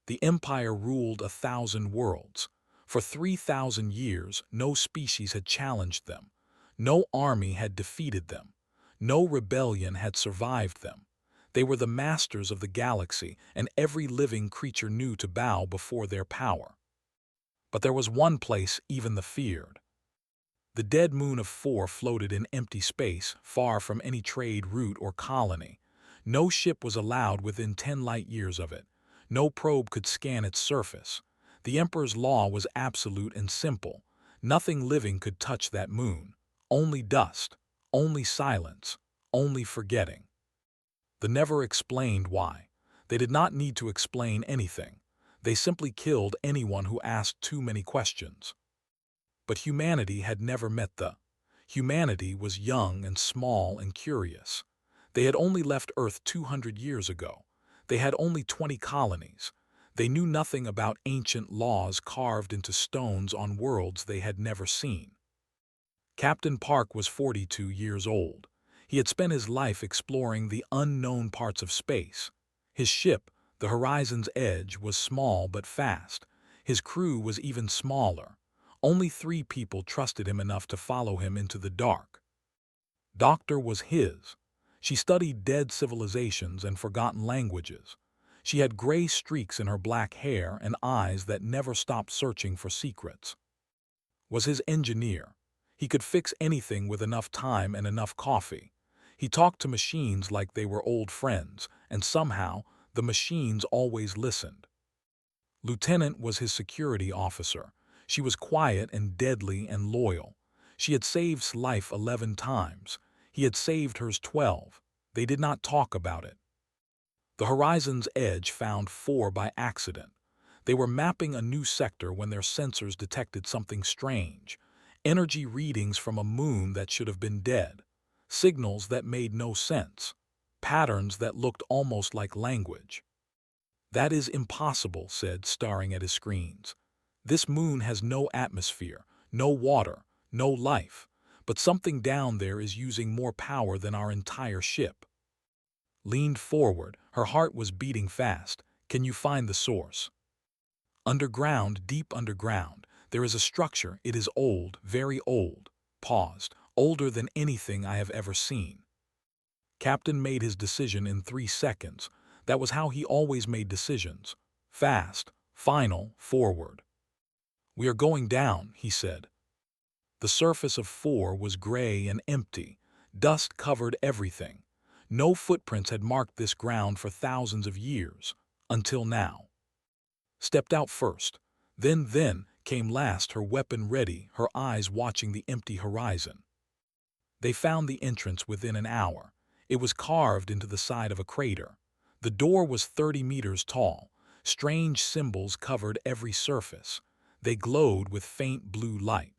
The Empire ruled 1,000 worlds. For 3,000 years, no species had challenged them. No army had defeated them. No rebellion had survived them. They were the masters of the galaxy, and every living creature knew to bow before their power. But there was one place even the feared. The dead moon of 4 floated in empty space, far from any trade route or colony. No ship was allowed within 10 light-years of it. No probe could scan its surface. The Emperor's law was absolute and simple. Nothing living could touch that moon. Only dust, only silence, only forgetting. The never explained why. They did not need to explain anything. They simply killed anyone who asked too many questions. But humanity had never met the. Humanity was young and small and curious. They had only left Earth 200 years ago. They had only 20 colonies. They knew nothing about ancient laws carved into stones on worlds they had never seen. Captain Park was 42 years old. He had spent his life exploring the unknown parts of space. His ship, the Horizon's Edge, was small but fast. His crew was even smaller. Only 3 people trusted him enough to follow him into the dark. Doctor was his. She studied dead civilizations and forgotten languages. She had gray streaks in her black hair and eyes that never stopped searching for secrets. Was his engineer. He could fix anything with enough time and enough coffee. He talked to machines like they were old friends, and somehow the machines always listened. Lieutenant was his security officer. She was quiet and deadly and loyal. She had saved his life 11 times. He had saved hers 12. They did not talk about it. The Horizon's Edge found 4 by accident. They were mapping a new sector when their sensors detected something strange. Energy readings from a moon that should have been dead. Signals that made no sense. Patterns that looked almost like language. "That is impossible," said, staring at his screens. "This moon has no atmosphere, no water, no life. But something down there is using more power than our entire ship." Leaned forward, her heart was beating fast. "Can you find the source?" "Underground, deep underground. There is a structure. It is old, very old." Paused. "Older than anything I have ever seen." Captain made his decision in 3 seconds. That was how he always made decisions. Fast, final, forward. "We are going down," he said. The surface of 4 was gray and empty. Dust covered everything. No footprints had marked this ground for thousands of years, until now. Stepped out first. Then came last, her weapon ready, her eyes watching the empty horizon. They found the entrance within an hour. It was carved into the side of a crater. The door was 30 meters tall. Strange symbols covered every surface. They glowed with faint blue light.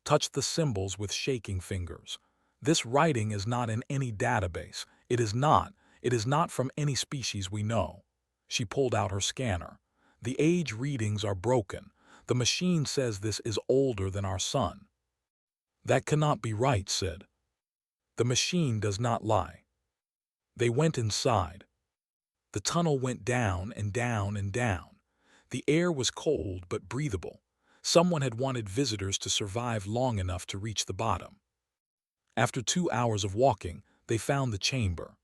Touched the symbols with shaking fingers. "This writing is not in any database. It is not from any species we know." She pulled out her scanner. "The age readings are broken. The machine says this is older than our sun." "That cannot be right," said. "The machine does not lie." They went inside. The tunnel went down and down and down. The air was cold but breathable. Someone had wanted visitors to survive long enough to reach the bottom. After 2 hours of walking, they found the chamber.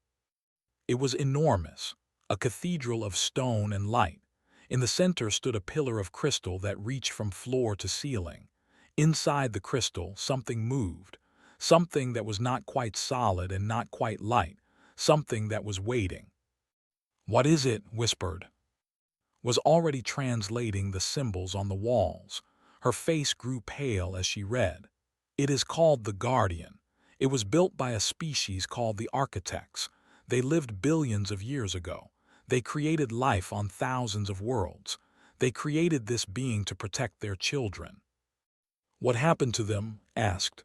It was enormous, a cathedral of stone and light. In the center stood a pillar of crystal that reached from floor to ceiling. Inside the crystal, something moved. Something that was not quite solid and not quite light. Something that was waiting. "What is it?" whispered. Was already translating the symbols on the walls. Her face grew pale as she read. "It is called the Guardian. It was built by a species called the Architects. They lived billions of years ago. They created life on thousands of worlds. They created this being to protect their children." "What happened to them?" asked.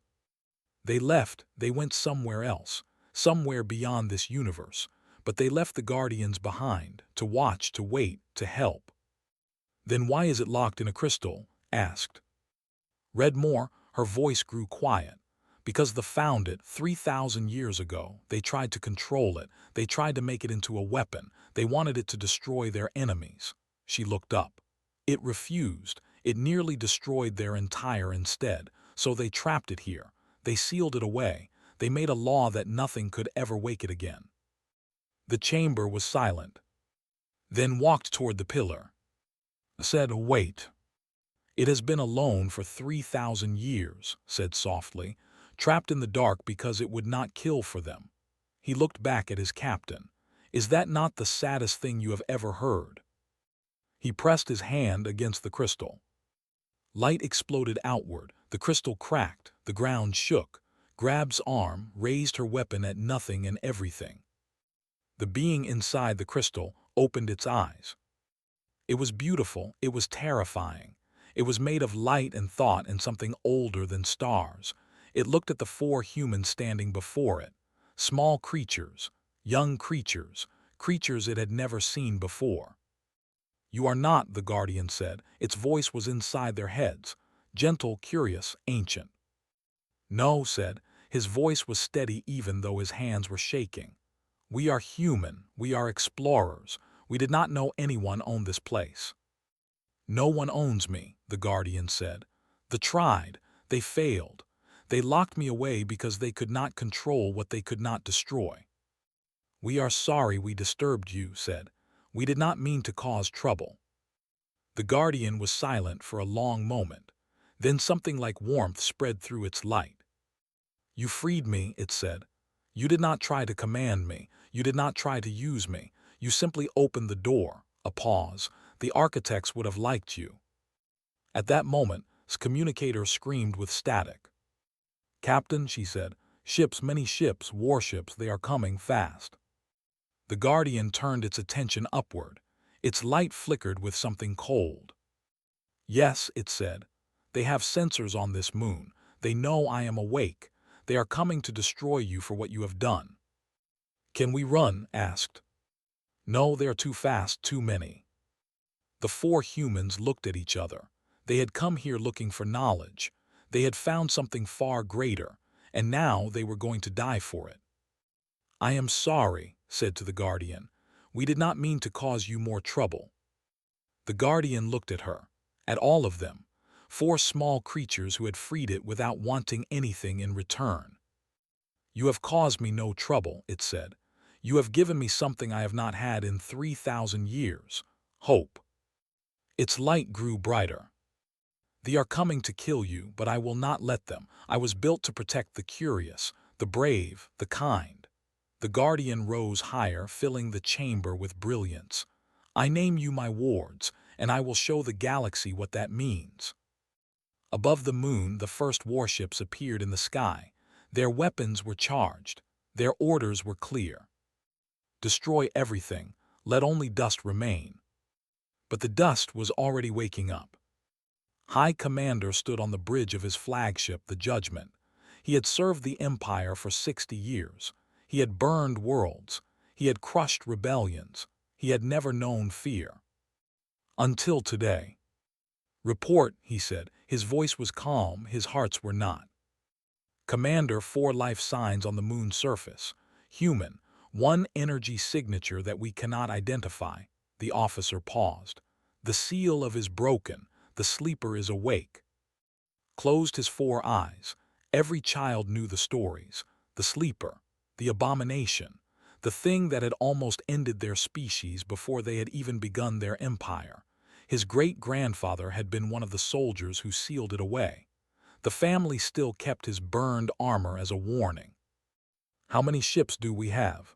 "They left. They went somewhere else. Somewhere beyond this universe. But they left the Guardians behind, to watch, to wait, to help." "Then why is it locked in a crystal?" asked. Read more. Her voice grew quiet. "Because they found it 3,000 years ago. They tried to control it. They tried to make it into a weapon. They wanted it to destroy their enemies." She looked up. It refused. It nearly destroyed their entire instead, so they trapped it here. They sealed it away. They made a law that nothing could ever wake it again. The chamber was silent. Then walked toward the pillar. Said, "Wait." "It has been alone for 3,000 years," said softly, "trapped in the dark because it would not kill for them." He looked back at his captain. "Is that not the saddest thing you have ever heard?" He pressed his hand against the crystal. Light exploded outward. The crystal cracked. The ground shook. Grab's arm raised her weapon at nothing and everything. The being inside the crystal opened its eyes. It was beautiful. It was terrifying. It was made of light and thought and something older than stars. It looked at the four humans standing before it. Small creatures, young creatures, creatures it had never seen before. "You are not," the guardian said. Its voice was inside their heads, gentle, curious, ancient. "No," said. His voice was steady even though his hands were shaking. "We are human. We are explorers. We did not know anyone owned this place." "No one owns me," the guardian said. "They tried. They failed. They locked me away because they could not control what they could not destroy." "We are sorry we disturbed you," said. "We did not mean to cause trouble." The guardian was silent for a long moment. Then something like warmth spread through its light. "You freed me," it said. "You did not try to command me. You did not try to use me. You simply opened the door." A pause. "The architects would have liked you." At that moment, the communicator screamed with static. "Captain," she said, "ships, many ships, warships, they are coming fast." The guardian turned its attention upward. Its light flickered with something cold. "Yes," it said. "They have sensors on this moon. They know I am awake. They are coming to destroy you for what you have done." "Can we run?" asked. "No, they are too fast, too many." The four humans looked at each other. They had come here looking for knowledge. They had found something far greater, and now they were going to die for it. "I am sorry," said to the guardian. "We did not mean to cause you more trouble." The guardian looked at her, at all of them, four small creatures who had freed it without wanting anything in return. "You have caused me no trouble," it said. "You have given me something I have not had in 3,000 years, hope." Its light grew brighter. "They are coming to kill you, but I will not let them. I was built to protect the curious, the brave, the kind." The guardian rose higher, filling the chamber with brilliance. "I name you my wards, and I will show the galaxy what that means." Above the moon, the first warships appeared in the sky. Their weapons were charged. Their orders were clear. "Destroy everything. Let only dust remain." But the dust was already waking up. High Commander stood on the bridge of his flagship, the Judgment. He had served the Empire for 60 years. He had burned worlds. He had crushed rebellions. He had never known fear. Until today. "Report," he said. His voice was calm, his hearts were not. "Commander, 4 life signs on the moon's surface. Human, 1 energy signature that we cannot identify." The officer paused. "The seal of is broken. The sleeper is awake." Closed his 4 eyes. Every child knew the stories. The sleeper, the abomination, the thing that had almost ended their species before they had even begun their empire. His great-grandfather had been one of the soldiers who sealed it away. The family still kept his burned armor as a warning. "How many ships do we have?"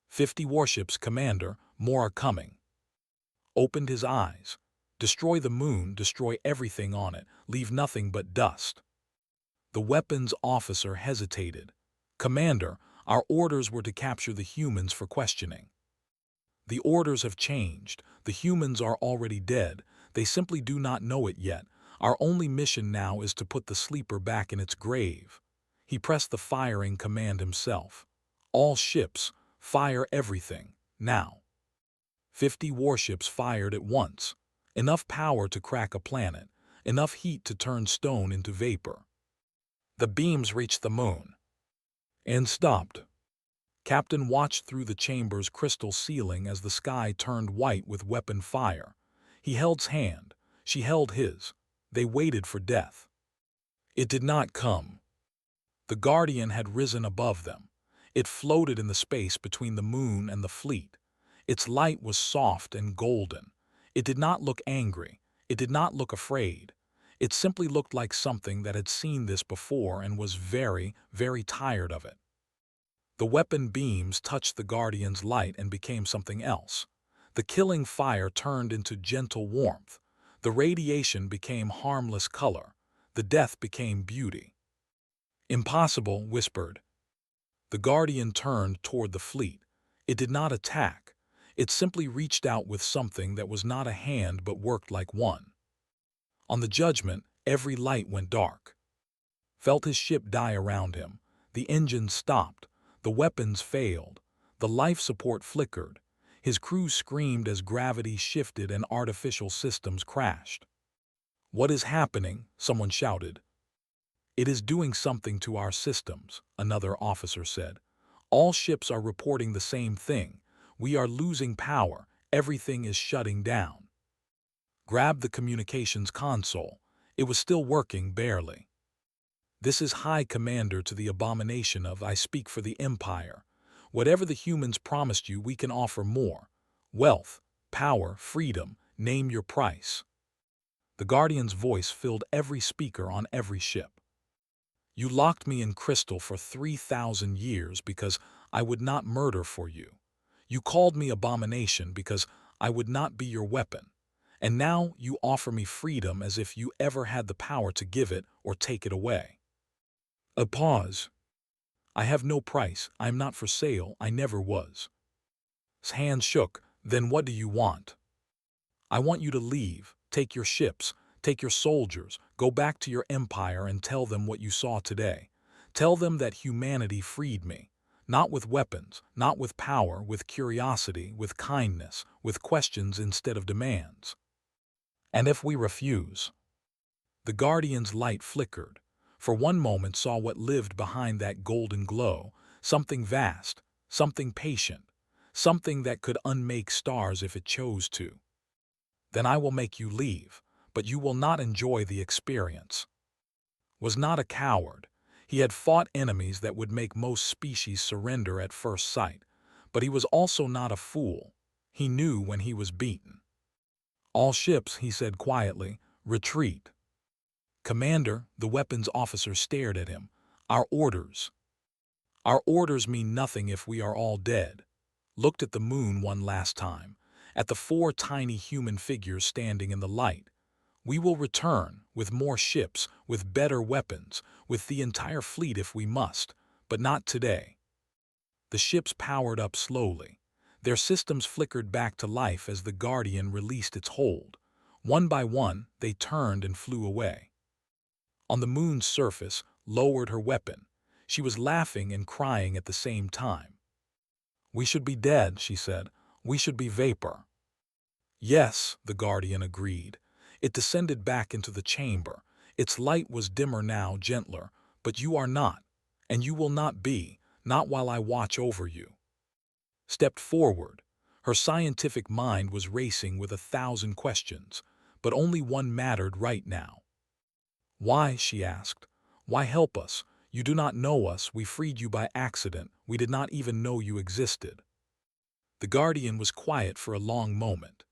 50 warships, Commander. More are coming." Opened his eyes. "Destroy the moon, destroy everything on it, leave nothing but dust." The weapons officer hesitated. "Commander, our orders were to capture the humans for questioning." "The orders have changed. The humans are already dead. They simply do not know it yet. Our only mission now is to put the sleeper back in its grave." He pressed the firing command himself. "All ships, fire everything, now." 50 warships fired at once. Enough power to crack a planet, enough heat to turn stone into vapor. The beams reached the moon and stopped. Captain watched through the chamber's crystal ceiling as the sky turned white with weapon fire. He held his hand. She held his. They waited for death. It did not come. The Guardian had risen above them. It floated in the space between the moon and the fleet. Its light was soft and golden. It did not look angry. It did not look afraid. It simply looked like something that had seen this before and was very, very tired of it. The weapon beams touched the Guardian's light and became something else. The killing fire turned into gentle warmth. The radiation became harmless color. The death became beauty. "Impossible," whispered. The Guardian turned toward the fleet. It did not attack. It simply reached out with something that was not a hand but worked like one. On the Judgment, every light went dark. Felt his ship die around him. The engines stopped. The weapons failed. The life support flickered. His crew screamed as gravity shifted and artificial systems crashed. "What is happening?" someone shouted. "It is doing something to our systems," another officer said. "All ships are reporting the same thing. We are losing power. Everything is shutting down." Grabbed the communications console. It was still working, barely. "This is High Commander to the abomination of I speak for the Empire. Whatever the humans promised you, we can offer more. Wealth, power, freedom, name your price." The Guardian's voice filled every speaker on every ship. "You locked me in crystal for 3,000 years because I would not murder for you. You called me abomination because I would not be your weapon. And now you offer me freedom as if you ever had the power to give it or take it away." A pause. "I have no price. I am not for sale. I never was." His hand shook. "Then what do you want?" "I want you to leave. Take your ships. Take your soldiers. Go back to your empire and tell them what you saw today. Tell them that humanity freed me. Not with weapons, not with power, with curiosity, with kindness, with questions instead of demands." "And if we refuse?" The Guardian's light flickered. For one moment saw what lived behind that golden glow, something vast, something patient, something that could unmake stars if it chose to. "Then I will make you leave, but you will not enjoy the experience." Was not a coward. He had fought enemies that would make most species surrender at first sight, but he was also not a fool. He knew when he was beaten. "All ships," he said quietly, "retreat." "Commander," the weapons officer stared at him. "Our orders." "Our orders mean nothing if we are all dead." Looked at the moon one last time, at the 4 tiny human figures standing in the light. "We will return, with more ships, with better weapons, with the entire fleet if we must, but not today." The ships powered up slowly. Their systems flickered back to life as the Guardian released its hold. One by one, they turned and flew away. On the moon's surface, lowered her weapon. She was laughing and crying at the same time. "We should be dead," she said. "We should be vapor." "Yes," the Guardian agreed. It descended back into the chamber. Its light was dimmer now, gentler. "But you are not, and you will not be, not while I watch over you." Stepped forward. Her scientific mind was racing with 1,000 questions, but only one mattered right now. "Why?" she asked. "Why help us? You do not know us. We freed you by accident. We did not even know you existed." The Guardian was quiet for a long moment.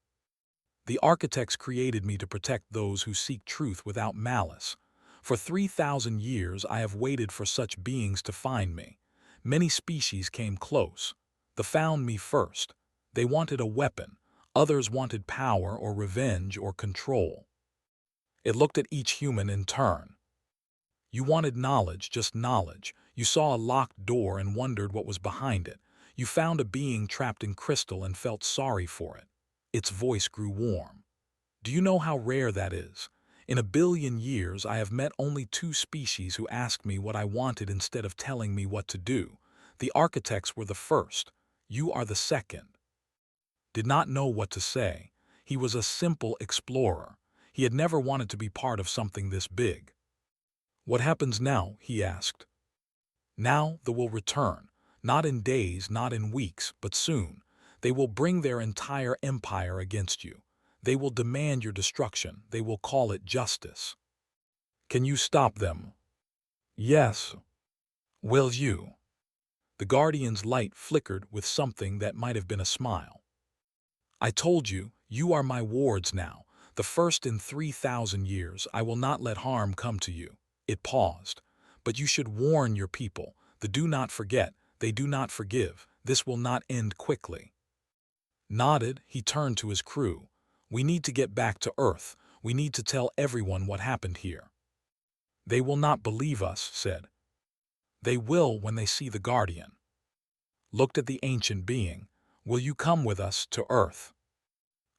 "The architects created me to protect those who seek truth without malice. For 3,000 years I have waited for such beings to find me. Many species came close. They found me first. They wanted a weapon. Others wanted power or revenge or control." It looked at each human in turn. "You wanted knowledge, just knowledge. You saw a locked door and wondered what was behind it. You found a being trapped in crystal and felt sorry for it." Its voice grew warm. "Do you know how rare that is? In 1 billion years I have met only 2 species who asked me what I wanted instead of telling me what to do. The architects were the first. You are the second." Did not know what to say. He was a simple explorer. He had never wanted to be part of something this big. "What happens now?" he asked. "Now they will return. Not in days, not in weeks, but soon. They will bring their entire empire against you. They will demand your destruction. They will call it justice. Can you stop them? Yes. Will you? The Guardian's light flickered with something that might have been a smile. I told you, you are my wards now. The first in 3,000 years. I will not let harm come to you. It paused. But you should warn your people. They do not forget. They do not forgive. This will not end quickly. Nodded, he turned to his crew. We need to get back to Earth. We need to tell everyone what happened here. They will not believe us, said. They will when they see the Guardian. Looked at the ancient being. Will you come with us to Earth?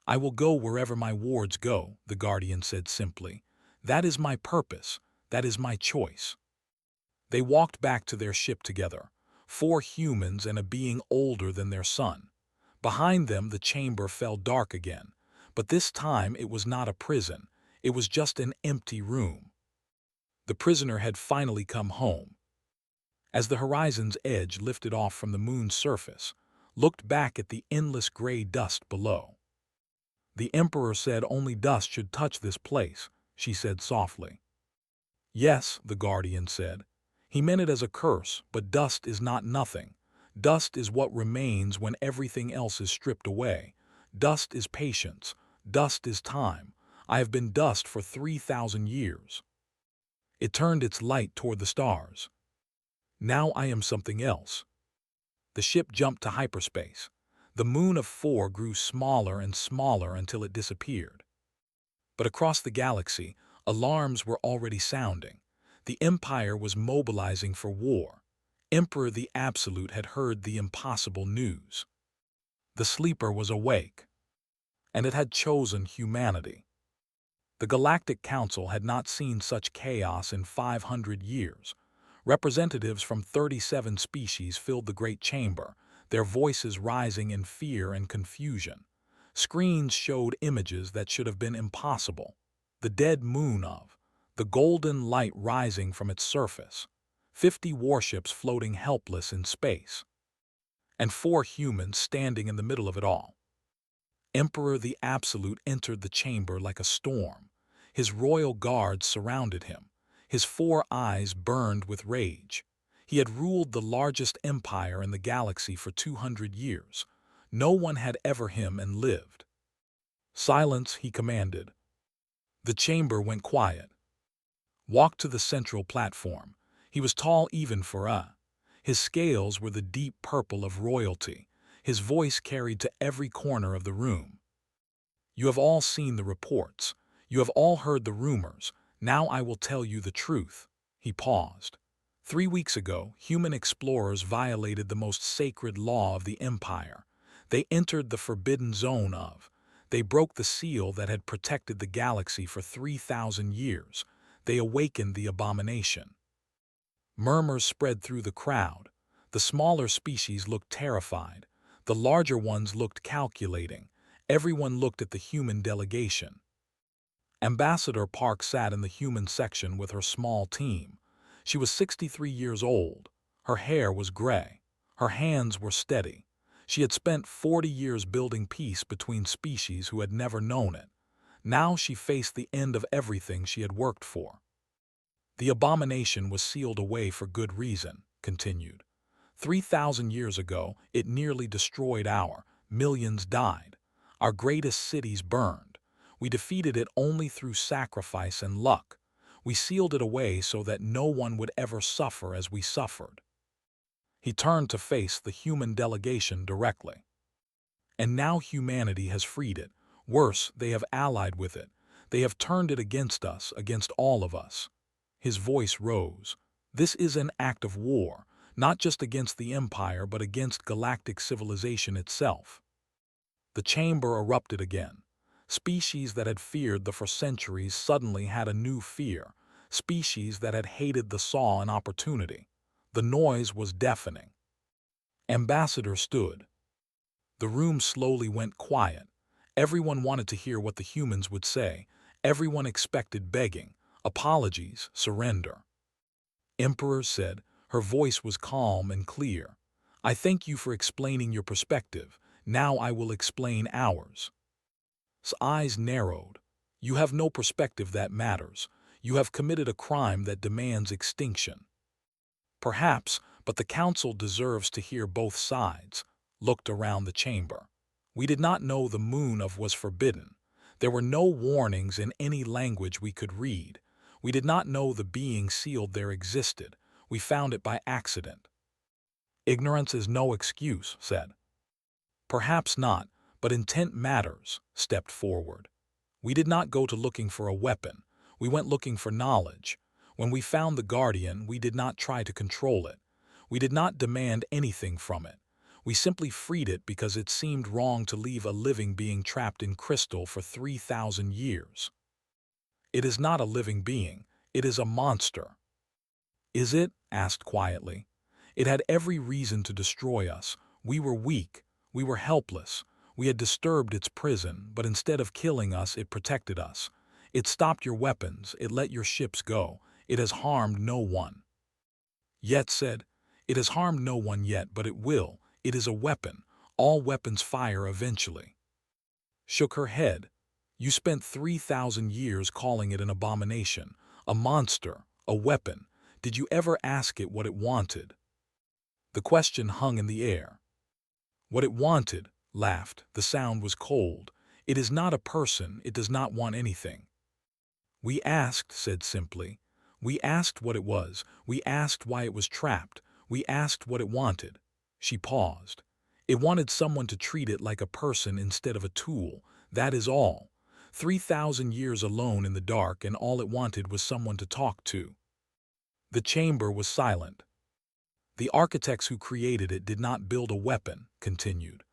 I will go wherever my wards go, the Guardian said simply. That is my purpose. That is my choice. They walked back to their ship together, 4 humans and a being older than their son. Behind them the chamber fell dark again, but this time it was not a prison. It was just an empty room. The prisoner had finally come home. As the horizon's edge lifted off from the moon's surface, looked back at the endless gray dust below. The Emperor said only dust should touch this place, she said softly. Yes, the Guardian said. He meant it as a curse, but dust is not nothing. Dust is what remains when everything else is stripped away. Dust is patience. Dust is time. I have been dust for 3,000 years. It turned its light toward the stars. Now I am something else. The ship jumped to hyperspace. The moon of 4 grew smaller and smaller until it disappeared. But across the galaxy, alarms were already sounding. The Empire was mobilizing for war. Emperor the Absolute had heard the impossible news. The sleeper was awake, and it had chosen humanity. The Galactic Council had not seen such chaos in 500 years. Representatives from 37 species filled the great chamber, their voices rising in fear and confusion. Screens showed images that should have been impossible. The dead moon of, the golden light rising from its surface, 50 warships floating helpless in space, and 4 humans standing in the middle of it all. Emperor the Absolute entered the chamber like a storm. His royal guards surrounded him. His 4 eyes burned with rage. He had ruled the largest empire in the galaxy for 200 years. No one had ever him and lived. Silence, he commanded. The chamber went quiet. Walked to the central platform. He was tall even for His scales were the deep purple of royalty. His voice carried to every corner of the room. You have all seen the reports. You have all heard the rumors. Now I will tell you the truth. He paused. 3 weeks ago, human explorers violated the most sacred law of the Empire. They entered the forbidden zone of. They broke the seal that had protected the galaxy for 3,000 years. They awakened the abomination. Murmurs spread through the crowd. The smaller species looked terrified. The larger ones looked calculating. Everyone looked at the human delegation. Ambassador Park sat in the human section with her small team. She was 63 years old. Her hair was gray. Her hands were steady. She had spent 40 years building peace between species who had never known it. Now she faced the end of everything she had worked for. The abomination was sealed away for good reason, continued. 3,000 years ago, it nearly destroyed millions died. Our greatest cities burned. We defeated it only through sacrifice and luck. We sealed it away so that no one would ever suffer as we suffered. He turned to face the human delegation directly. And now humanity has freed it. Worse, they have allied with it. They have turned it against us, against all of us. His voice rose. This is an act of war, not just against the Empire, but against galactic civilization itself. The chamber erupted again. Species that had feared for centuries suddenly had a new fear. Species that had hated saw an opportunity. The noise was deafening. Ambassador stood. The room slowly went quiet. Everyone wanted to hear what the humans would say. Everyone expected begging, apologies, surrender. Emperor said, her voice was calm and clear. I thank you for explaining your perspective. Now I will explain ours. eyes narrowed. "You have no perspective that matters. You have committed a crime that demands extinction." "Perhaps, but the council deserves to hear both sides." Looked around the chamber. We did not know the moon of was forbidden. There were no warnings in any language we could read. We did not know the being sealed there existed. We found it by accident. "Ignorance is no excuse," said. "Perhaps not, but intent matters," stepped forward. "We did not go to looking for a weapon. We went looking for knowledge. When we found the Guardian, we did not try to control it. We did not demand anything from it. We simply freed it because it seemed wrong to leave a living being trapped in crystal for 3,000 years. It is not a living being. It is a monster." "Is it?" asked quietly. "It had every reason to destroy us. We were weak. We were helpless. We had disturbed its prison, but instead of killing us, it protected us. It stopped your weapons. It let your ships go. It has harmed no one." Yet said, "It has harmed no one yet, but it will. It is a weapon. All weapons fire eventually." Shook her head. "You spent 3,000 years calling it an abomination, a monster, a weapon. Did you ever ask it what it wanted?" The question hung in the air. "What it wanted," laughed. The sound was cold. "It is not a person. It does not want anything." "We asked," said simply. "We asked what it was. We asked why it was trapped. We asked what it wanted." She paused. "It wanted someone to treat it like a person instead of a tool. That is all. 3,000 years alone in the dark, and all it wanted was someone to talk to." The chamber was silent. "The architects who created it did not build a weapon," continued.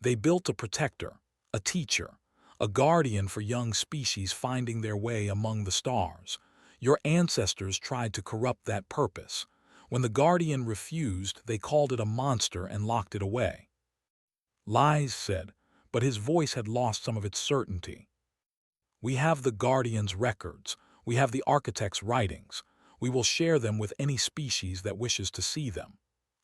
"They built a protector, a teacher, a guardian for young species finding their way among the stars. Your ancestors tried to corrupt that purpose. When the guardian refused, they called it a monster and locked it away." "Lies," said, but his voice had lost some of its certainty. "We have the guardian's records. We have the architect's writings. We will share them with any species that wishes to see them."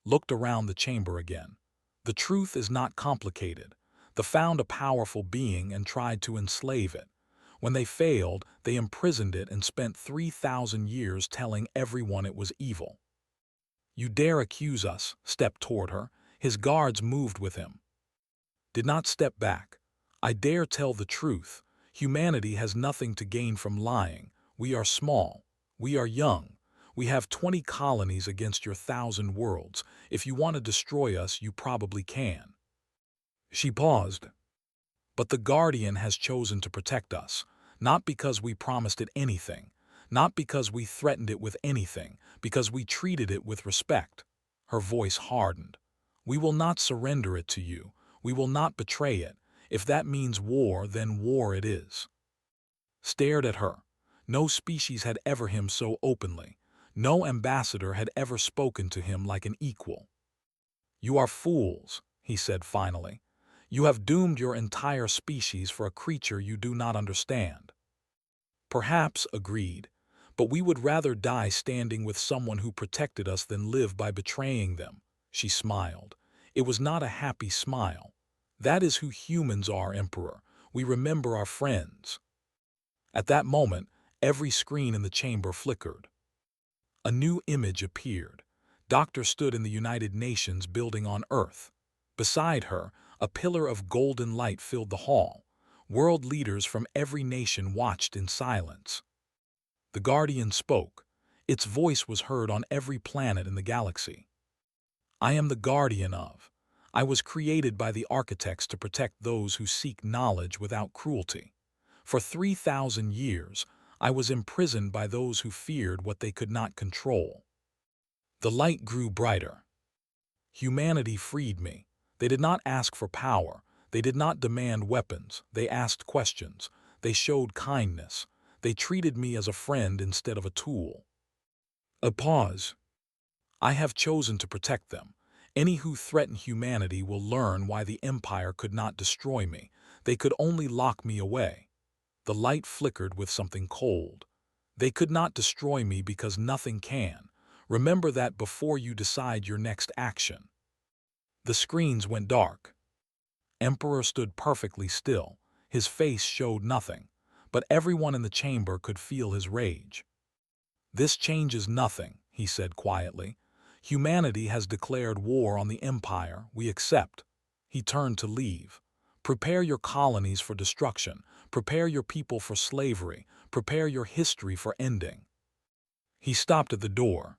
Looked around the chamber again. "The truth is not complicated. They found a powerful being and tried to enslave it. When they failed, they imprisoned it and spent 3,000 years telling everyone it was evil." "You dare accuse us?" Stepped toward her. His guards moved with him. Did not step back. "I dare tell the truth. Humanity has nothing to gain from lying. We are small. We are young. We have 20 colonies against your 1,000 worlds. If you want to destroy us, you probably can." She paused. "But the Guardian has chosen to protect us, not because we promised it anything, not because we threatened it with anything, because we treated it with respect." Her voice hardened. "We will not surrender it to you. We will not betray it. If that means war, then war it is." Stared at her. No species had ever him so openly. No ambassador had ever spoken to him like an equal. "You are fools," he said finally. "You have doomed your entire species for a creature you do not understand." "Perhaps," agreed, "but we would rather die standing with someone who protected us than live by betraying them." She smiled. It was not a happy smile. "That is who humans are, Emperor. We remember our friends." At that moment, every screen in the chamber flickered. A new image appeared. Doctor stood in the United Nations building on Earth. Beside her, a pillar of golden light filled the hall. World leaders from every nation watched in silence. The Guardian spoke. Its voice was heard on every planet in the galaxy. "I am the Guardian of. I was created by the architects to protect those who seek knowledge without cruelty. For 3,000 years, I was imprisoned by those who feared what they could not control." The light grew brighter. "Humanity freed me. They did not ask for power. They did not demand weapons. They asked questions. They showed kindness. They treated me as a friend instead of a tool." A pause. "I have chosen to protect them. Any who threaten humanity will learn why the Empire could not destroy me. They could only lock me away." The light flickered with something cold. "They could not destroy me because nothing can. Remember that before you decide your next action." The screens went dark. Emperor stood perfectly still. His face showed nothing, but everyone in the chamber could feel his rage. "This changes nothing," he said quietly. "Humanity has declared war on the Empire. We accept." He turned to leave. "Prepare your colonies for destruction. Prepare your people for slavery. Prepare your history for ending." He stopped at the door.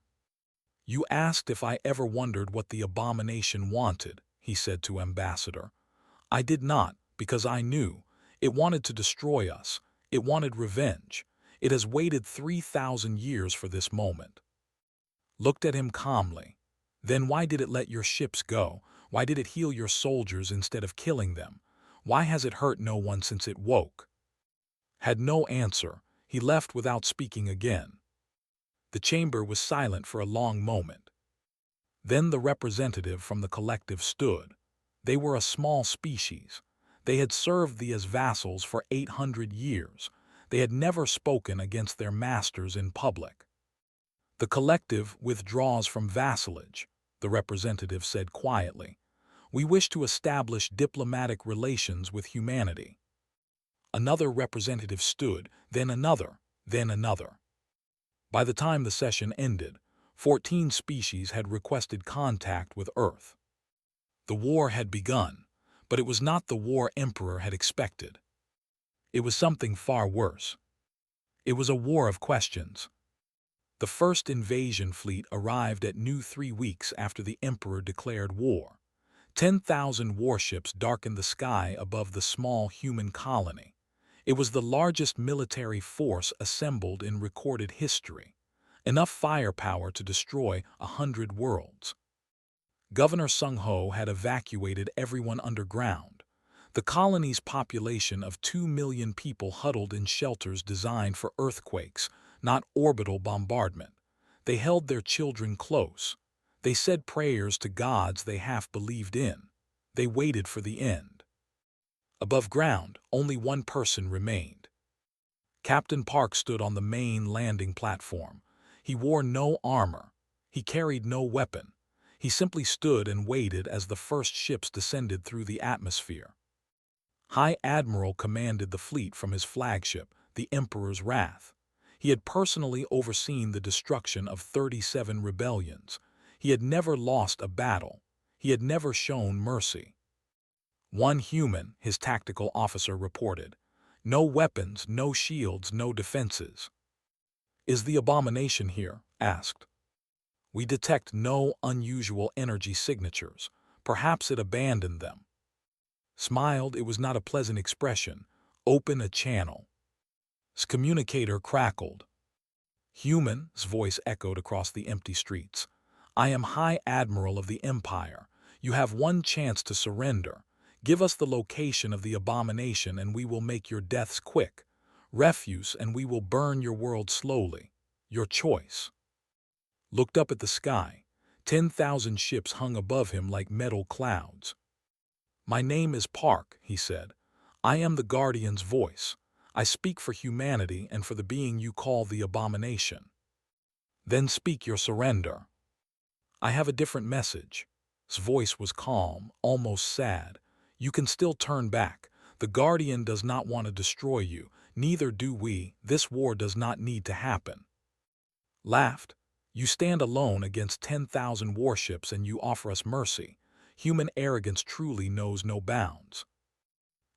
"You asked if I ever wondered what the abomination wanted," he said to Ambassador. "I did not, because I knew. It wanted to destroy us. It wanted revenge. It has waited 3,000 years for this moment." Looked at him calmly. "Then why did it let your ships go? Why did it heal your soldiers instead of killing them? Why has it hurt no one since it woke?" Had no answer. He left without speaking again. The chamber was silent for a long moment. Then the representative from the collective stood. They were a small species. They had served thee as vassals for 800 years. They had never spoken against their masters in public. "The collective withdraws from vassalage," the representative said quietly. "We wish to establish diplomatic relations with humanity." Another representative stood, then another, then another. By the time the session ended, 14 species had requested contact with Earth. The war had begun, but it was not the war Emperor had expected. It was something far worse. It was a war of questions. The first invasion fleet arrived at noon 3 weeks after the Emperor declared war. 10,000 warships darkened the sky above the small human colony. It was the largest military force assembled in recorded history, enough firepower to destroy 100 worlds. Governor Sung Ho had evacuated everyone underground. The colony's population of 2 million people huddled in shelters designed for earthquakes, not orbital bombardment. They held their children close. They said prayers to gods they half believed in. They waited for the end. Above ground, only one person remained. Captain Park stood on the main landing platform. He wore no armor. He carried no weapon. He simply stood and waited as the first ships descended through the atmosphere. High Admiral commanded the fleet from his flagship, the Emperor's Wrath. He had personally overseen the destruction of 37 rebellions. He had never lost a battle. He had never shown mercy. "One human," his tactical officer reported. "No weapons, no shields, no defenses." "Is the abomination here?" asked. "We detect no unusual energy signatures. Perhaps it abandoned them." Smiled. It was not a pleasant expression. "Open a channel." His communicator crackled. "Human's voice echoed across the empty streets. "I am High Admiral of the Empire. You have one chance to surrender. Give us the location of the abomination and we will make your deaths quick. Refuse and we will burn your world slowly. Your choice." Looked up at the sky. 10,000 ships hung above him like metal clouds. "My name is Park," he said. "I am the Guardian's voice. I speak for humanity and for the being you call the abomination." "Then speak your surrender." "I have a different message." His voice was calm, almost sad. "You can still turn back. The Guardian does not want to destroy you. Neither do we. This war does not need to happen." Laughed. "You stand alone against 10,000 warships and you offer us mercy. Human arrogance truly knows no bounds."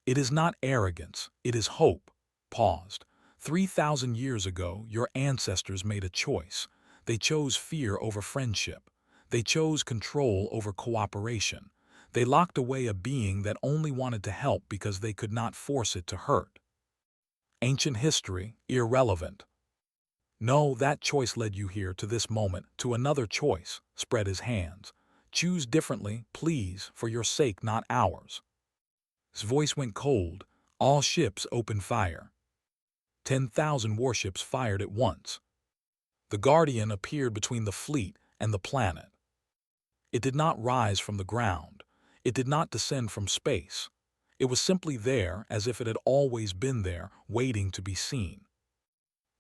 "It is not arrogance, it is hope." Paused. 3,000 years ago, your ancestors made a choice. They chose fear over friendship. They chose control over cooperation. They locked away a being that only wanted to help because they could not force it to hurt. Ancient history, irrelevant. No, that choice led you here to this moment, to another choice. Spread his hands. "Choose differently, please, for your sake, not ours." His voice went cold. All ships opened fire. 10,000 warships fired at once. The Guardian appeared between the fleet and the planet. It did not rise from the ground. It did not descend from space. It was simply there, as if it had always been there, waiting to be seen.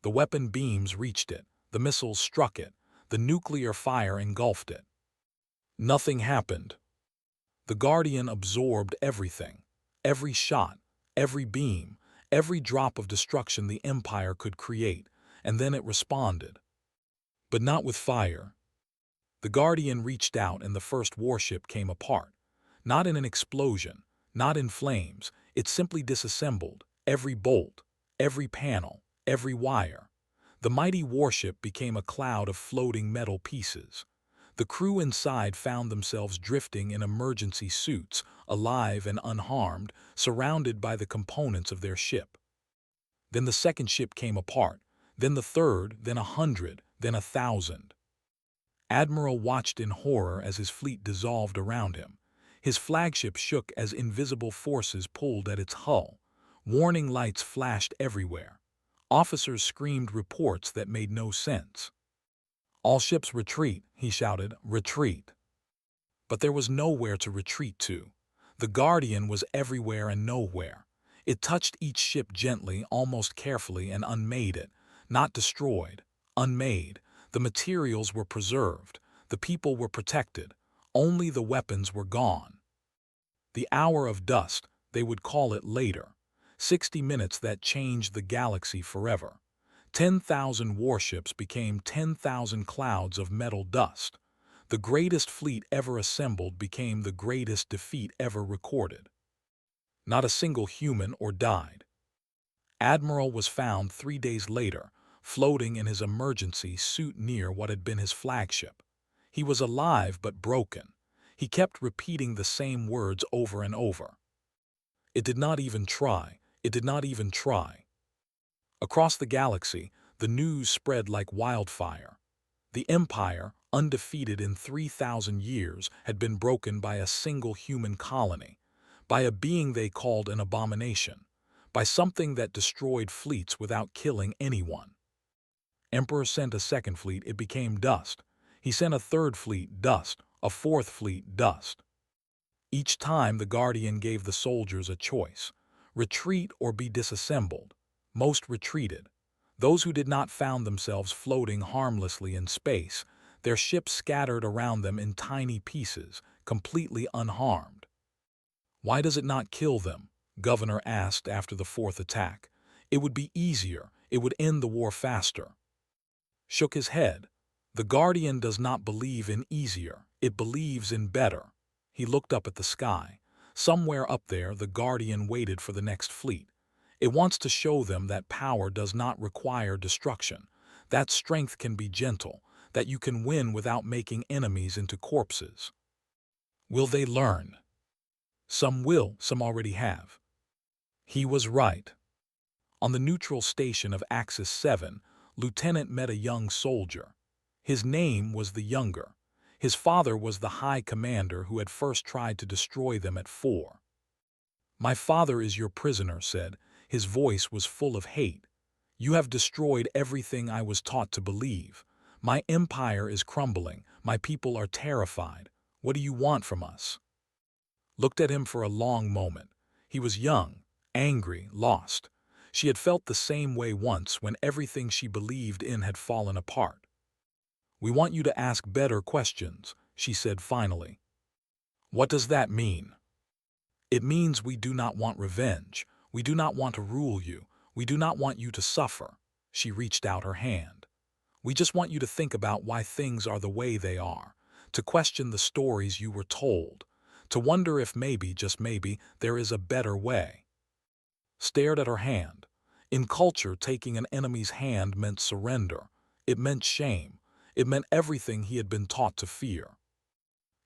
The weapon beams reached it. The missiles struck it. The nuclear fire engulfed it. Nothing happened. The Guardian absorbed everything. Every shot, every beam, every drop of destruction the Empire could create, and then it responded. But not with fire. The Guardian reached out and the first warship came apart. Not in an explosion, not in flames, it simply disassembled, every bolt, every panel, every wire. The mighty warship became a cloud of floating metal pieces. The crew inside found themselves drifting in emergency suits, alive and unharmed, surrounded by the components of their ship. Then the second ship came apart, then the third, then 100, then 1,000. Admiral watched in horror as his fleet dissolved around him. His flagship shook as invisible forces pulled at its hull. Warning lights flashed everywhere. Officers screamed reports that made no sense. "All ships retreat," he shouted, "retreat." But there was nowhere to retreat to. The Guardian was everywhere and nowhere. It touched each ship gently, almost carefully, and unmade it. Not destroyed, unmade. The materials were preserved. The people were protected. Only the weapons were gone. The hour of dust, they would call it later. 60 minutes that changed the galaxy forever. 10,000 warships became 10,000 clouds of metal dust. The greatest fleet ever assembled became the greatest defeat ever recorded. Not a single human or died. Admiral was found 3 days later, floating in his emergency suit near what had been his flagship. He was alive but broken. He kept repeating the same words over and over. "It did not even try. It did not even try." Across the galaxy, the news spread like wildfire. The Empire, undefeated in 3,000 years, had been broken by a single human colony, by a being they called an abomination, by something that destroyed fleets without killing anyone. Emperor sent a second fleet, it became dust. He sent a third fleet, dust, a fourth fleet, dust. Each time the Guardian gave the soldiers a choice: retreat or be disassembled. Most retreated. Those who did not found themselves floating harmlessly in space, their ships scattered around them in tiny pieces, completely unharmed. "Why does it not kill them?" Governor asked after the fourth attack. "It would be easier. It would end the war faster." Shook his head. The Guardian does not believe in easier, it believes in better. He looked up at the sky. Somewhere up there, the Guardian waited for the next fleet. It wants to show them that power does not require destruction, that strength can be gentle, that you can win without making enemies into corpses. Will they learn? Some will, some already have. He was right. On the neutral station of Axis 7, Lieutenant met a young soldier. His name was the Younger. His father was the high commander who had first tried to destroy them at 4. "My father is your prisoner," said. His voice was full of hate. "You have destroyed everything I was taught to believe. My empire is crumbling. My people are terrified. What do you want from us?" Looked at him for a long moment. He was young, angry, lost. She had felt the same way once when everything she believed in had fallen apart. "We want you to ask better questions," she said finally. "What does that mean?" "It means we do not want revenge. We do not want to rule you. We do not want you to suffer." She reached out her hand. "We just want you to think about why things are the way they are, to question the stories you were told, to wonder if maybe, just maybe, there is a better way." Stared at her hand. In culture, taking an enemy's hand meant surrender. It meant shame. It meant everything he had been taught to fear.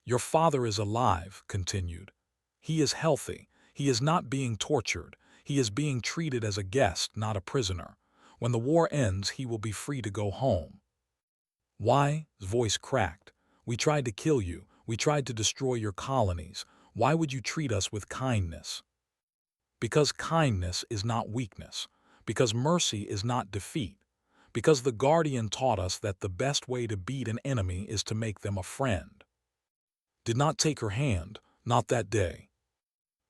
"Your father is alive," continued. "He is healthy. He is not being tortured. He is being treated as a guest, not a prisoner. When the war ends, he will be free to go home." "Why?" His voice cracked. "We tried to kill you. We tried to destroy your colonies. Why would you treat us with kindness?" "Because kindness is not weakness. Because mercy is not defeat. Because the Guardian taught us that the best way to beat an enemy is to make them a friend." Did not take her hand, not that day.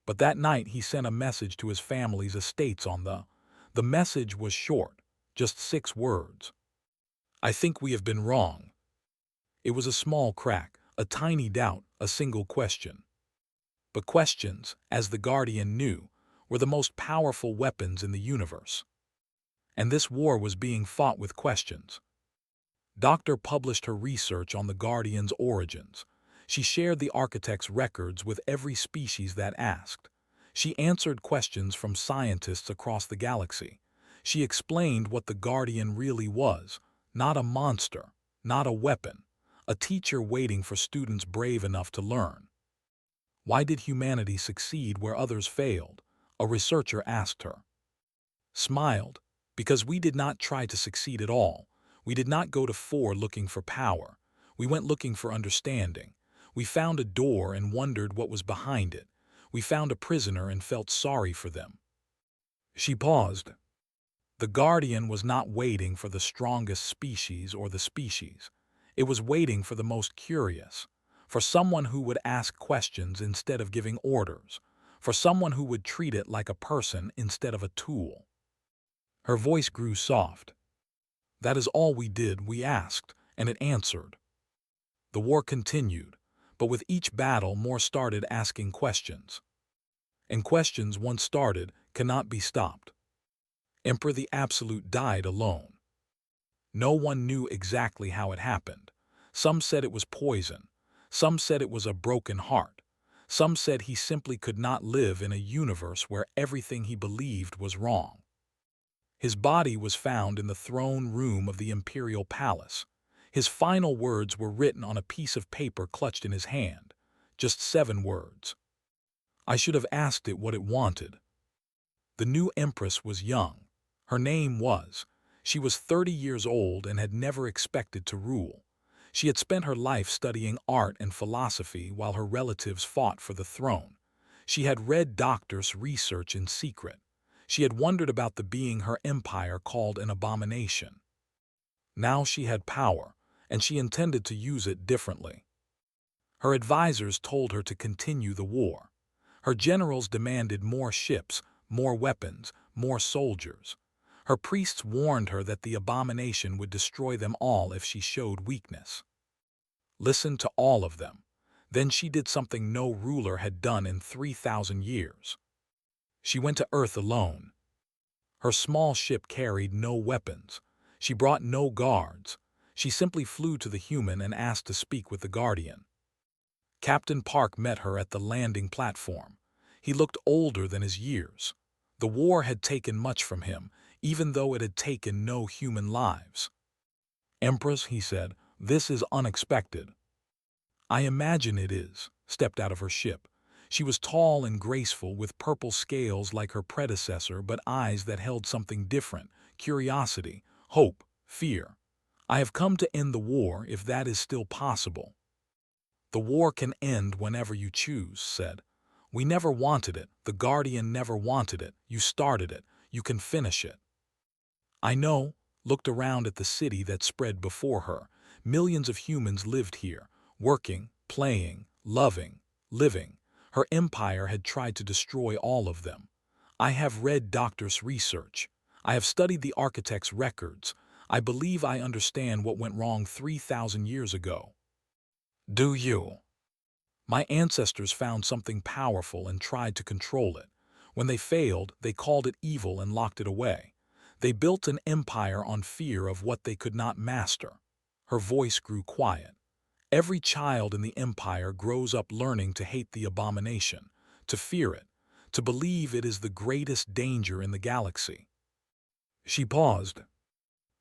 But that night he sent a message to his family's estates on the message was short, just 6 words. "I think we have been wrong." It was a small crack, a tiny doubt, a single question. But questions, as the Guardian knew, were the most powerful weapons in the universe. And this war was being fought with questions. Doctor published her research on the Guardian's origins. She shared the architect's records with every species that asked. She answered questions from scientists across the galaxy. She explained what the Guardian really was, not a monster, not a weapon, a teacher waiting for students brave enough to learn. Why did humanity succeed where others failed? A researcher asked her. Smiled, because we did not try to succeed at all. We did not go to 4 looking for power. We went looking for understanding. We found a door and wondered what was behind it. We found a prisoner and felt sorry for them. She paused. The Guardian was not waiting for the strongest species or the species. It was waiting for the most curious, for someone who would ask questions instead of giving orders, for someone who would treat it like a person instead of a tool. Her voice grew soft. That is all we did, we asked, and it answered. The war continued, but with each battle more started asking questions. And questions once started cannot be stopped. Emperor the Absolute died alone. No one knew exactly how it happened. Some said it was poison. Some said it was a broken heart. Some said he simply could not live in a universe where everything he believed was wrong. His body was found in the throne room of the imperial palace. His final words were written on a piece of paper clutched in his hand. Just 7 words. I should have asked it what it wanted. The new empress was young. Her name was. She was 30 years old and had never expected to rule. She had spent her life studying art and philosophy while her relatives fought for the throne. She had read doctors' research in secret. She had wondered about the being her empire called an abomination. Now she had power, and she intended to use it differently. Her advisors told her to continue the war. Her generals demanded more ships, more weapons, more soldiers. Her priests warned her that the abomination would destroy them all if she showed weakness. Listen to all of them. Then she did something no ruler had done in 3,000 years. She went to Earth alone. Her small ship carried no weapons. She brought no guards. She simply flew to the human and asked to speak with the Guardian. Captain Park met her at the landing platform. He looked older than his years. The war had taken much from him, even though it had taken no human lives. Empress, he said, this is unexpected. I imagine it is, stepped out of her ship. She was tall and graceful with purple scales like her predecessor but eyes that held something different, curiosity, hope, fear. I have come to end the war if that is still possible. The war can end whenever you choose, said. We never wanted it, the Guardian never wanted it, you started it, you can finish it. I know, looked around at the city that spread before her. Millions of humans lived here, working, playing, loving, living. Her empire had tried to destroy all of them. I have read doctors' research. I have studied the architect's records. I believe I understand what went wrong 3,000 years ago. Do you? My ancestors found something powerful and tried to control it. When they failed, they called it evil and locked it away. They built an empire on fear of what they could not master. Her voice grew quiet. Every child in the empire grows up learning to hate the abomination, to fear it, to believe it is the greatest danger in the galaxy. She paused.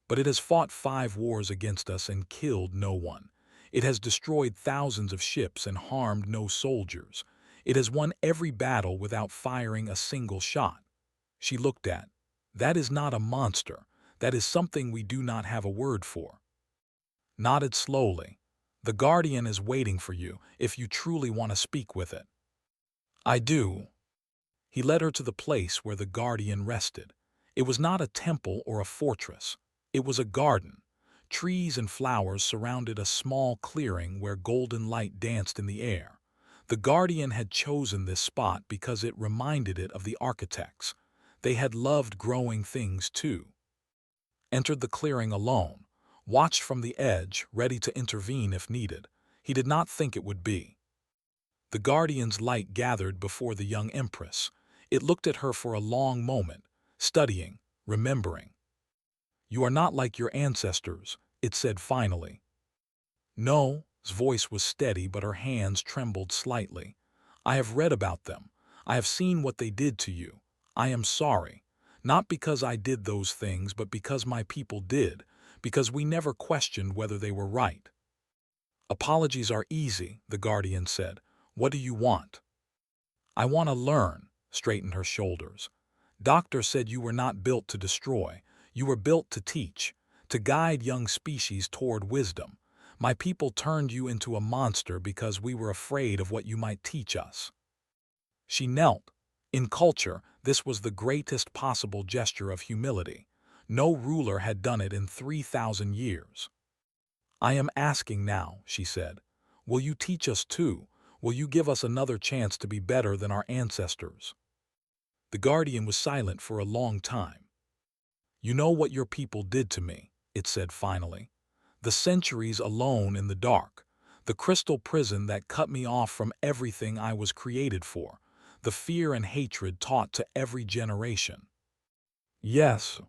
But it has fought 5 wars against us and killed no one. It has destroyed thousands of ships and harmed no soldiers. It has won every battle without firing a single shot. She looked at. That is not a monster. That is something we do not have a word for. Nodded slowly. The Guardian is waiting for you if you truly want to speak with it. I do. He led her to the place where the Guardian rested. It was not a temple or a fortress. It was a garden. Trees and flowers surrounded a small clearing where golden light danced in the air. The Guardian had chosen this spot because it reminded it of the architects. They had loved growing things too. Entered the clearing alone, watched from the edge, ready to intervene if needed. He did not think it would be. The Guardian's light gathered before the young empress. It looked at her for a long moment, studying, remembering. "You are not like your ancestors," it said finally. "No," his voice was steady but her hands trembled slightly. "I have read about them. I have seen what they did to you. I am sorry. Not because I did those things, but because my people did, because we never questioned whether they were right." "Apologies are easy," the Guardian said. "What do you want?" "I want to learn," straightened her shoulders. "Doctor said you were not built to destroy. You were built to teach, to guide young species toward wisdom. My people turned you into a monster because we were afraid of what you might teach us." She knelt. In culture, this was the greatest possible gesture of humility. No ruler had done it in 3,000 years. "I am asking now," she said. "Will you teach us too? Will you give us another chance to be better than our ancestors?" The Guardian was silent for a long time. "You know what your people did to me," it said finally. "The centuries alone in the dark. The crystal prison that cut me off from everything I was created for. The fear and hatred taught to every generation." "Yes."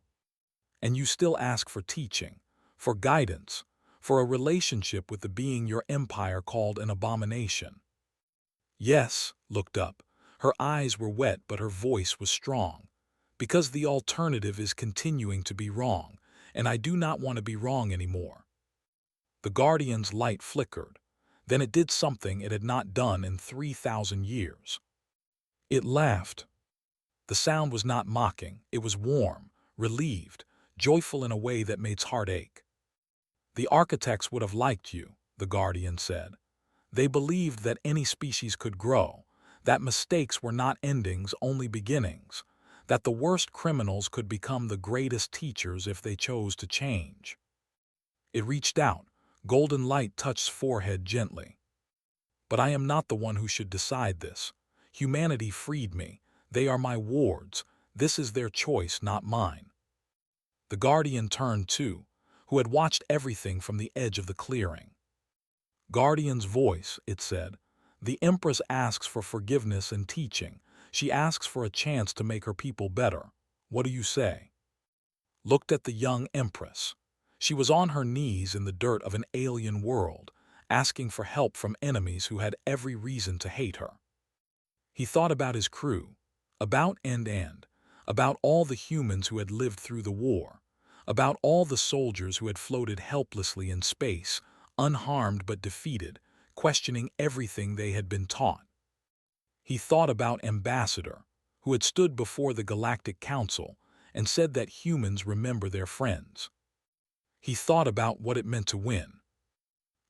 "And you still ask for teaching, for guidance, for a relationship with the being your empire called an abomination." "Yes," looked up. Her eyes were wet but her voice was strong. "Because the alternative is continuing to be wrong, and I do not want to be wrong anymore." The Guardian's light flickered. Then it did something it had not done in 3,000 years. It laughed. The sound was not mocking, it was warm, relieved, joyful in a way that made its heart ache. "The architects would have liked you," the Guardian said. "They believed that any species could grow, that mistakes were not endings, only beginnings, that the worst criminals could become the greatest teachers if they chose to change." It reached out. Golden light touched forehead gently. "But I am not the one who should decide this. Humanity freed me. They are my wards. This is their choice, not mine." The Guardian turned too, who had watched everything from the edge of the clearing. "Guardian's voice," it said. "The Empress asks for forgiveness and teaching. She asks for a chance to make her people better. What do you say?" Looked at the young Empress. She was on her knees in the dirt of an alien world, asking for help from enemies who had every reason to hate her. He thought about his crew, about and, about all the humans who had lived through the war, about all the soldiers who had floated helplessly in space, unharmed but defeated, questioning everything they had been taught. He thought about Ambassador, who had stood before the Galactic Council and said that humans remember their friends. He thought about what it meant to win.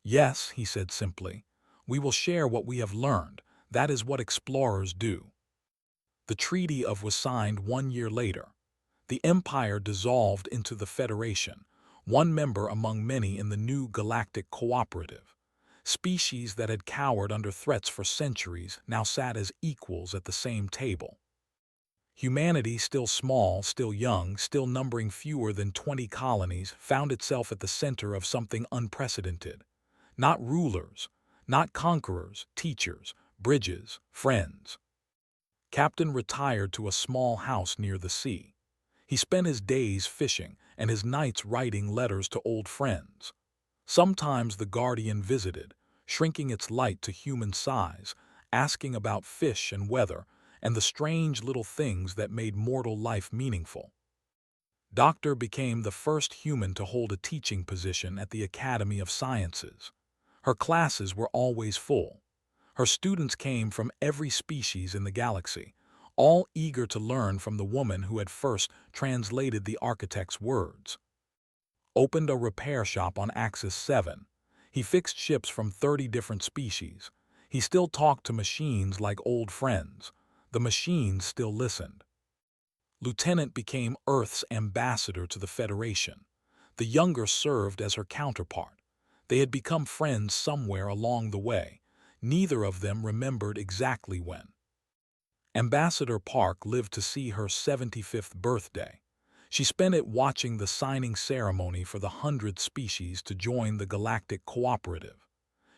"Yes," he said simply, "we will share what we have learned. That is what explorers do." The Treaty of was signed 1 year later. The Empire dissolved into the Federation, one member among many in the new Galactic Cooperative. Species that had cowered under threats for centuries now sat as equals at the same table. Humanity, still small, still young, still numbering fewer than 20 colonies, found itself at the center of something unprecedented. Not rulers, not conquerors, teachers, bridges, friends. Captain retired to a small house near the sea. He spent his days fishing and his nights writing letters to old friends. Sometimes the Guardian visited, shrinking its light to human size, asking about fish and weather and the strange little things that made mortal life meaningful. Doctor became the first human to hold a teaching position at the Academy of Sciences. Her classes were always full. Her students came from every species in the galaxy, all eager to learn from the woman who had first translated the architect's words. Opened a repair shop on Axis 7. He fixed ships from 30 different species. He still talked to machines like old friends. The machines still listened. Lieutenant became Earth's ambassador to the Federation. The younger served as her counterpart. They had become friends somewhere along the way. Neither of them remembered exactly when. Ambassador Park lived to see her 75th birthday. She spent it watching the signing ceremony for the 100th species to join the Galactic Cooperative.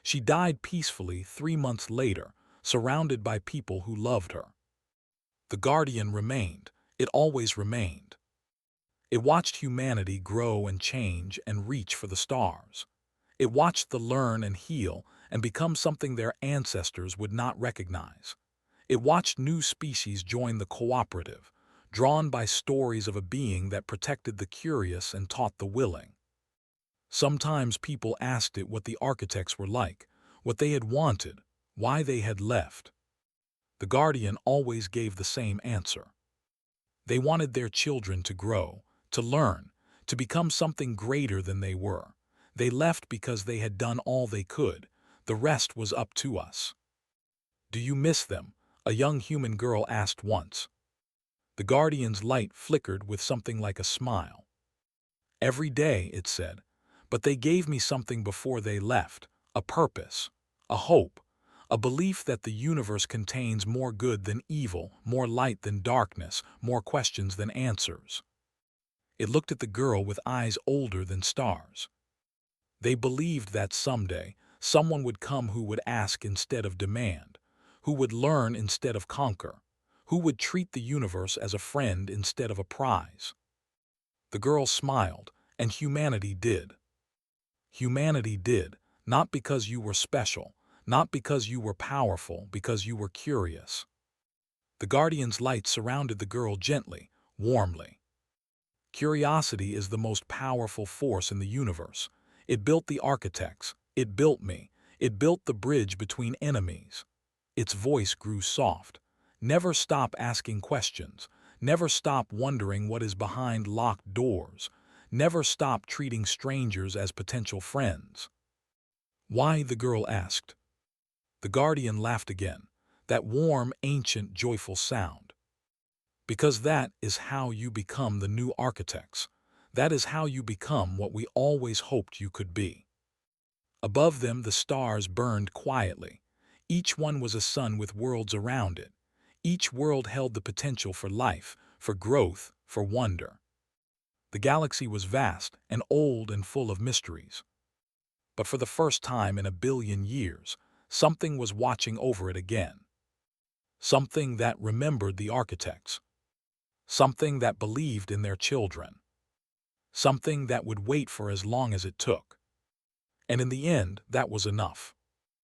She died peacefully 3 months later, surrounded by people who loved her. The Guardian remained. It always remained. It watched humanity grow and change and reach for the stars. It watched them learn and heal and become something their ancestors would not recognize. It watched new species join the cooperative, drawn by stories of a being that protected the curious and taught the willing. Sometimes people asked it what the architects were like, what they had wanted, why they had left. The Guardian always gave the same answer. They wanted their children to grow, to learn, to become something greater than they were. They left because they had done all they could. The rest was up to us. "Do you miss them?" a young human girl asked once. The Guardian's light flickered with something like a smile. "Every day," it said, "but they gave me something before they left, a purpose, a hope, a belief that the universe contains more good than evil, more light than darkness, more questions than answers." It looked at the girl with eyes older than stars. They believed that someday someone would come who would ask instead of demand, who would learn instead of conquer, who would treat the universe as a friend instead of a prize. The girl smiled, and humanity did. Humanity did, not because you were special, not because you were powerful, because you were curious. The Guardian's light surrounded the girl gently, warmly. Curiosity is the most powerful force in the universe. It built the architects. It built me. It built the bridge between enemies. Its voice grew soft. Never stop asking questions. Never stop wondering what is behind locked doors. Never stop treating strangers as potential friends. "Why?" the girl asked. The Guardian laughed again, that warm, ancient, joyful sound. "Because that is how you become the new architects. That is how you become what we always hoped you could be." Above them the stars burned quietly. Each one was a sun with worlds around it. Each world held the potential for life, for growth, for wonder. The galaxy was vast and old and full of mysteries. But for the first time in a billion years, something was watching over it again. Something that remembered the architects. Something that believed in their children. Something that would wait for as long as it took. And in the end, that was enough.